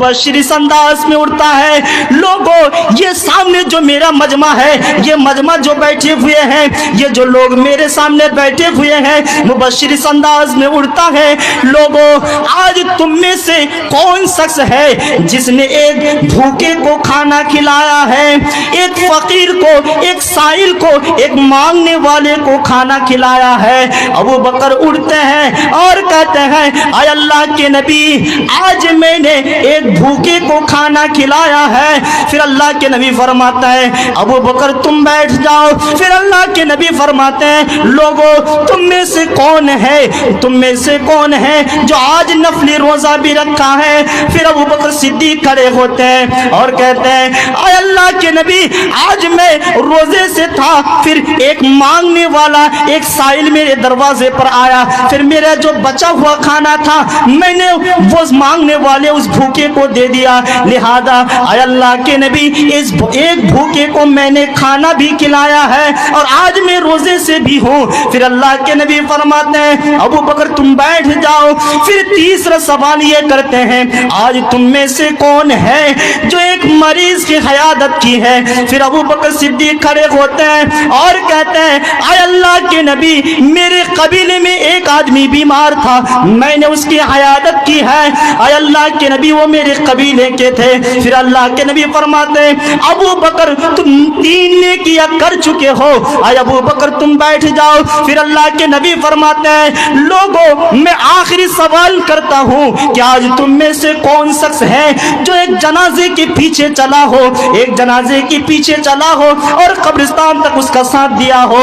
मुबश्शिर इस अंदाज में उड़ता है, लोगों ये सामने जो मेरा मजमा है, ये मजमा जो बैठे हुए हैं, ये जो लोग मेरे सामने बैठे हुए हैं, मुबश्शिर इस अंदाज में उड़ता है, लोगों आज तुम में से कौन शख्स है जिसने एक भूखे को खाना खिलाया है, एक फकीर को, एक साइल को, एक मांगने वाले को खाना खिलाया है। अबू बकर उठते हैं और कहते हैं आय अल्लाह के नबी, आज मैंने एक भूखे को खाना खिलाया है। फिर अल्लाह के नबी फरमाता है अबू बकर तुम बैठ जाओ। फिर अल्लाह के नबी फरमाते हैं लोगों तुम में से कौन है, तुम में से कौन है जो आज नफली रोजा भी रखा है। फिर अबू बकर सिद्दीक खड़े होते हैं और कहते हैं आय अल्लाह के नबी, आज मैं रोजे से था, फिर एक मांगने वाला, एक साइल मेरे दरवाजे पर आया, फिर मेरा जो बचा हुआ खाना था मैंने वो मांगने वाले उस भूखे को दे दिया, लिहाजा आय अल्लाह के नबी इस एक भूखे को मैंने खाना भी खिलाया है और आज मैं रोजे से भी हूँ। फिर अल्लाह के नबी फरमाते हैं अबू बकर तुम बैठ जाओ। फिर तीसरा सवाल ये करते हैं आज तुम में से कौन है जो एक मरीज की हयादत की है। फिर अबू बकर सिद्दीक खड़े होते हैं और कहते हैं आय अल्लाह के नबी, मेरे कबीले में एक आदमी बीमार था, मैंने उसकी हयादत की है। आय अल्लाह के नबी वो मेरे कबीले के थे। फिर अल्लाह के नबी फरमाते हैं अबू बकर तुम 3 नेकियां कर चुके हो, आय अबू बकर तुम बैठ जाओ। फिर अल्लाह के नबी फरमाते हैं लोगों मैं आखिरी सवाल करता हूँ कि आज तुम में से कौन शख्स है जो एक जनाजे के पीछे चला हो, एक जनाजे के पीछे चला हो और कब्रिस्तान तक उसका साथ दिया हो।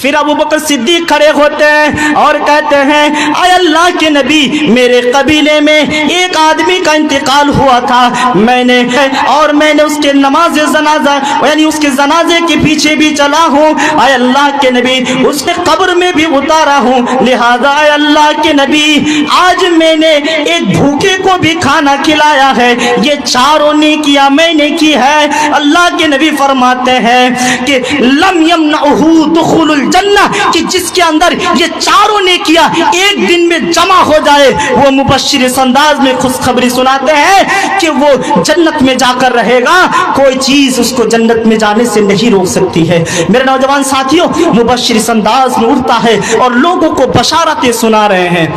फिर अबू बकर सिद्दीक खड़े होते हैं और कहते हैं आय अल्लाह के नबी, मेरे कबीले में एक आदमी का इंतकाल हुआ था, मैंने उसके नमाज जनाजा यानी उसके जनाजे के पीछे भी चला हूँ। आय अल्लाह के नबी उसके कब्र में भी उतारा हूँ, लिहाजा आय अल्लाह के नबी आज मैंने एक भूखे को भी खाना खिलाया है। ये चारों नेकियां मैंने की है। अल्लाह के नबी फरमाते हैं कि लम यमनहु दुखुलुल जन्ना, कि जिसके अंदर ये चारों नेकियां एक दिन में जमा हो जाए, वो मुबश्शिर इस अंदाज में खुशखबरी सुनाते हैं कि वो जन्नत में जाकर रहेगा, कोई चीज उसको जन्नत में जाने से नहीं रोक सकती है। मेरे नौजवान साथियों, मुबश्शिर इस अंदाज में उड़ता है और लोगों को बशारतें सुना रहे हैं।